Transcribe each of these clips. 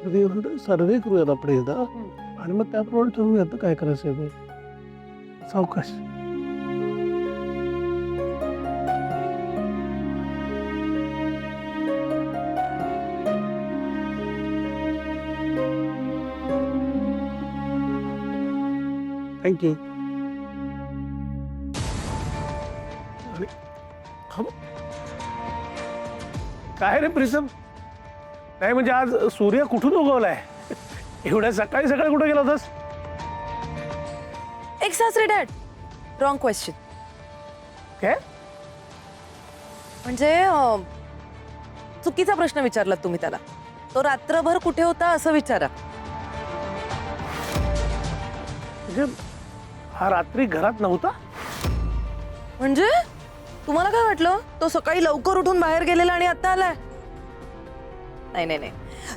सर्वे करूयात आपण एकदा आणि मग त्याप्रमाणे ठरवूयात काय करायचं आहे ते. सावकाश. थँक्यू. आणि काय रे प्रिसम, नाही म्हणजे आज सूर्य कुठून उगवलाय? एवढ्या सकाळी सकाळी कुठे गेला होतास? Exactly dad. Wrong question. काय म्हणजे चुकीचा प्रश्न विचारला तुम्ही त्याला. तो रात्रभर कुठे होता असं विचारा. म्हणजे हा रात्री घरात नव्हता? म्हणजे तुम्हाला काय वाटलं तो सकाळी लवकर उठून बाहेर गेलेला आणि आता आलाय? नाही नाही नाही,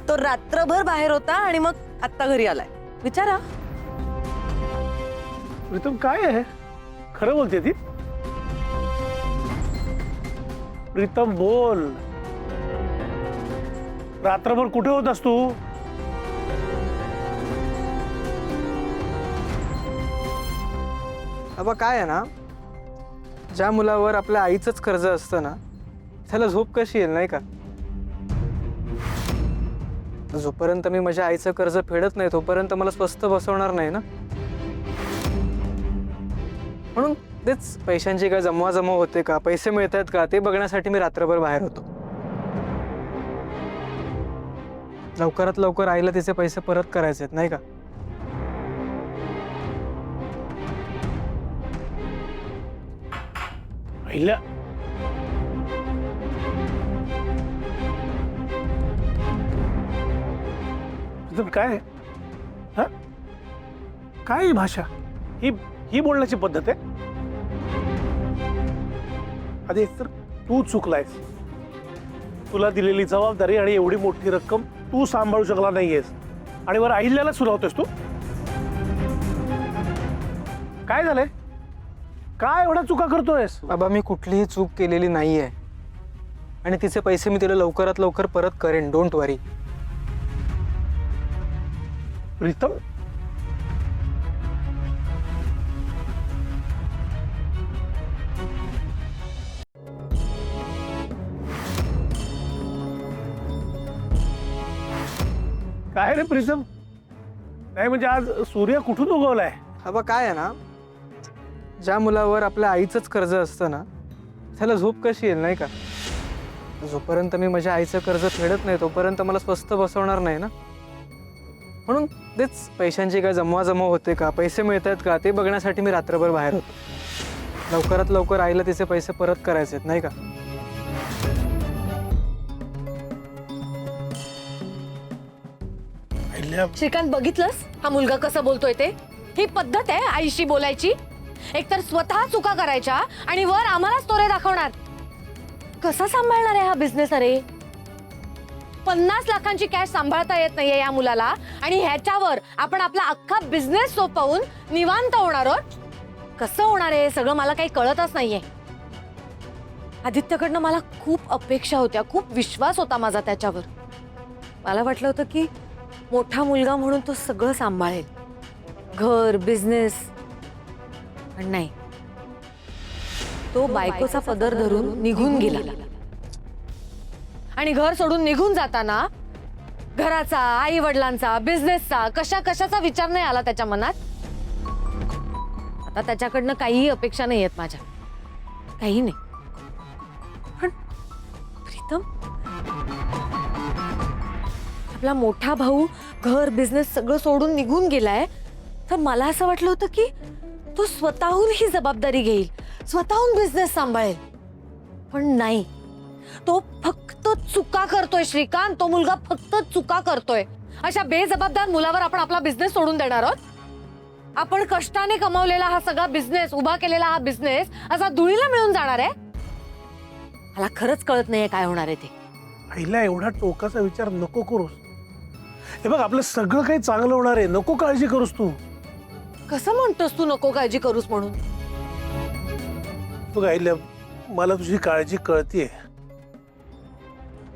तो रात्रभर बाहेर होता आणि मग आता घरी आलाय. विचारा. प्रीतम काय आहे, खरं बोलते ती? प्रीतम बोल, रात्रभर कुठे होतास तू? अबा काय आहे ना, ज्या मुलावर आपल्या आईचंच कर्ज असतं ना त्याला झोप कशी येईल नाही का? जोपर्यंत मी माझ्या आईचं कर्ज फेडत नाही तोपर्यंत मला स्वस्त बसवणार नाही ना. म्हणून तेच पैशांची काय जमवाजमव होते का, पैसे मिळत आहेत का ते बघण्यासाठी मी रात्रभर बाहेर होतो. लवकरात लवकर आईला तिचे पैसे परत करायचे आहेत नाही का? पहिल्या प्रीतम काय हा, काय ही भाषा, ही ही बोलण्याची पद्धत आहे? आधी एकतर तू चुकलायस. तुला दिलेली जबाबदारी आणि एवढी मोठी रक्कम तू सांभाळू शकला नाहीयेस आणि वर अहिल्याला सुनावतोस तू. काय झालंय? काय एवढ्या चुका करतोयस? बाबा मी कुठलीही चूक केलेली नाहीये आणि तिचे पैसे मी तिला लवकरात लवकर परत करेन. डोंट वरी. प्रीतम काय रे प्रीतम, नाही म्हणजे आज सूर्य कुठून उगवलाय? बाबा काय आहे ना, ज्या मुलावर आपल्या आईचंच कर्ज असतं ना त्याला झोप कशी येईल नाही का? जोपर्यंत मी माझ्या आईचं कर्ज फेडत नाही तोपर्यंत मला स्वस्त बसवणार नाही ना. म्हणून तेच पैशांची काय जमवाजमव होते का, पैसे मिळत आहेत का ते बघण्यासाठी मी रात्रभर बाहेर होतो. लवकरात लवकर आईला तिचे पैसे परत करायचे आहेत नाही का? श्रीकांत बघितलंस हा मुलगा कसा बोलतोय ते? ही पद्धत आहे आईशी बोलायची? एकतर स्वतः चुका करायच्या आणि वर आम्हालाच तोरे दाखवणार. कसा सांभाळणार आहे हा बिझनेस? अरे 50 लाखांची कॅश सांभाळता येत नाहीये या मुलाला आणि ह्याच्यावर आपण आपला अख्खा बिझनेस सोपवून निवांत होणार आहोत. कसं होणार आहे सगळं मला काही कळतच नाहीये. आदित्यकडनं मला खूप अपेक्षा होत्या, खूप विश्वास होता माझा त्याच्यावर. मला वाटलं होतं की मोठा मुलगा म्हणून तो सगळं सांभाळेल, घर, बिझनेस. पण नाही, तो बायकोचा पदर धरून निघून गेला आणि घर सोडून निघून जाताना घराचा, आई वडिलांचा, बिझनेसचा, कशाचा विचार नाही आला त्याच्या मनात. आता त्याच्याकडनं काहीही अपेक्षा नाही आहेत माझ्या, काही नाही. पण प्रीतम, आपला मोठा भाऊ घर, बिझनेस सगळं सोडून निघून गेलाय, तर मला असं वाटलं होतं की तो स्वतःहून ही जबाबदारी घेईल, स्वतःहून बिझनेस सांभाळेल. पण नाही, तो फक्त चुका करतोय श्रीकांत. तो मुलगा फक्त चुका करतोय. अशा बेजबाबदार मुलावर आपण आपला बिझनेस सोडून देणार आहोत? आपण कष्टाने कमावलेला हा सगळा बिझनेस, उभा केलेला हा बिझनेस असा धुळीला मिळून जाणार आहे? मला खरंच कळत नाहीये काय होणार आहे ते. पहिला एवढा टोकाचा विचार नको करूस. हे बघ, आपलं सगळं काही चांगलं होणार आहे, नको काळजी करूस तू. कसं म्हणतोस तू नको काळजी करूस म्हणून? बघ अहिल्या, मला तुझी काळजी कळतीये,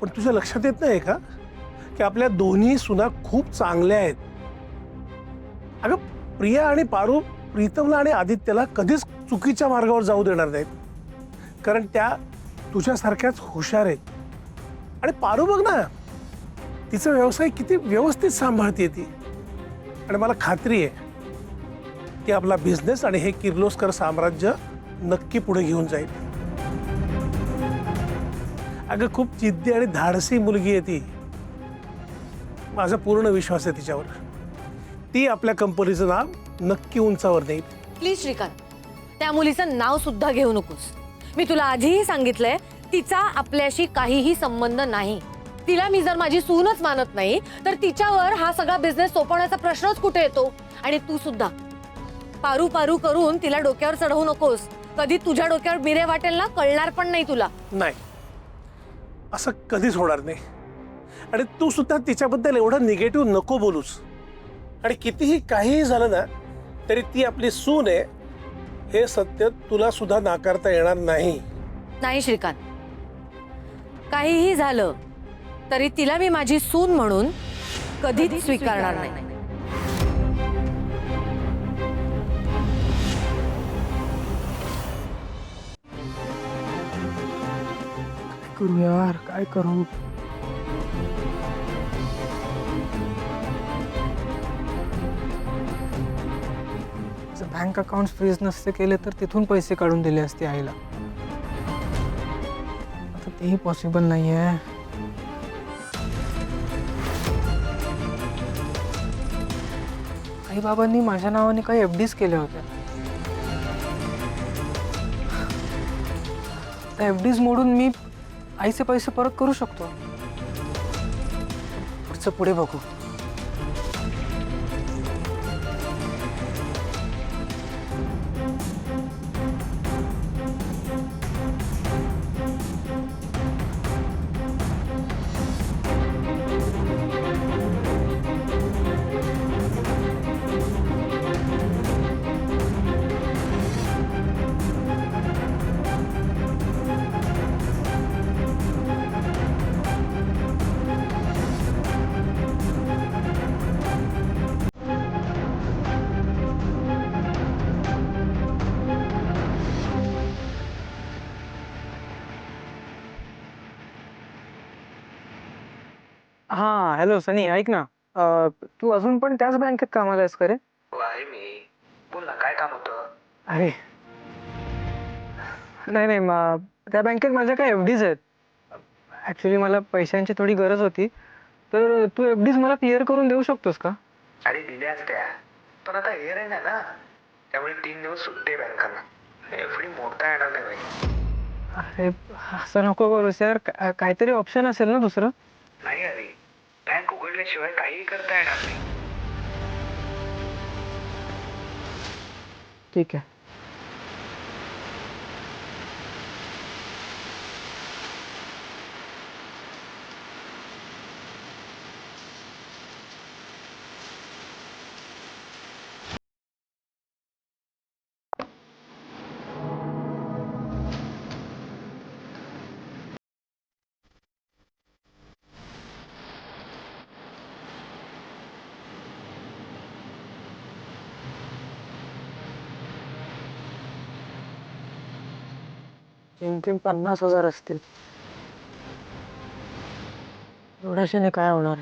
पण तुझ्या लक्षात येत नाही का की आपल्या दोन्ही सुना खूप चांगल्या आहेत. अगं प्रिया आणि पारू प्रीतमला आणि आदित्यला कधीच चुकीच्या मार्गावर जाऊ देणार नाहीत, कारण त्या तुझ्यासारख्याच हुशार आहेत. आणि पारू बघ ना, तिचा व्यवसाय किती व्यवस्थित सांभाळते ती. आणि मला खात्री आहे की आपला बिझनेस आणि हे किर्लोस्कर साम्राज्य नक्की पुढे घेऊन जाईल. अगं खूप जिद्दी आणि धाडसी मुलगी आहे ती. माझा पूर्ण विश्वास आहे तिच्यावर. ती आपल्या कंपनीचं नाव नक्की उंचावर नेईल. प्लीज श्रीकांत, त्या मुलीचं नाव सुद्धा घेऊ नकोस. मी तुला आधीही सांगितलंय, तिचा आपल्याशी काहीही संबंध नाही. तिला मी जर माझी सूनच मानत नाही तर तिच्यावर हा सगळा बिझनेस सोपवण्याचा प्रश्नच कुठे येतो. आणि तू सुद्धा पारू पारू करून तिला डोक्यावर चढवू नकोस. कधी तुझ्या डोक्यावर मिरे वाटेल ना, कळणार पण नाही तुला. नाही, असं कधीच होणार नाही. आणि तू सुद्धा तिच्याबद्दल एवढं निगेटिव्ह नको बोलूस. आणि कितीही काहीही झालं ना तरी ती आपली सून आहे हे सत्य तुला सुद्धा नाकारता येणार नाही. नाही श्रीकांत, काहीही झालं तरी तिला मी माझी सून म्हणून कधीच स्वीकारणार नाही. करू यार, काय करू? बँक अकाउंट फ्रीज नसते केले तर तिथून पैसे काढून दिले असते आईला. आता तेही पॉसिबल नाही आहे. आई बाबांनी माझ्या नावाने काही एफडीज केल्या होत्या. त्या एफडीज मोडून मी आईचे पैसे परत करू शकतो. पुढचं पुढे बघू. हा हॅलो सनी, ऐक ना, तू अजून पण त्याच बँकेत कामाला आहेस का रे? हो आहे मी. बोल ना, काय काम होतं? अरे नाही नाही, त्या बँकेत माझ्या काही एफडीज आहेत. ऍक्च्युली मला पैशांची थोडी गरज होती, तर तू एफडीज मला क्लिअर करून देऊ शकतोस का? अरे दिल्या असत्या, पण आता हेर आहे ना, त्यामुळे 3 दिवस सुट्टी आहे बँकांना. एफडी मोडता येणार नाही बाई. अरे असं नको करूस यार, काहीतरी ऑप्शन असेल ना दुसरं? नाही अरे, बँक उघडल्याशिवाय काहीही करता येणार नाही. ठीक आहे. जेमतेम 50,000 असतील. एवढ्याशाने काय होणार?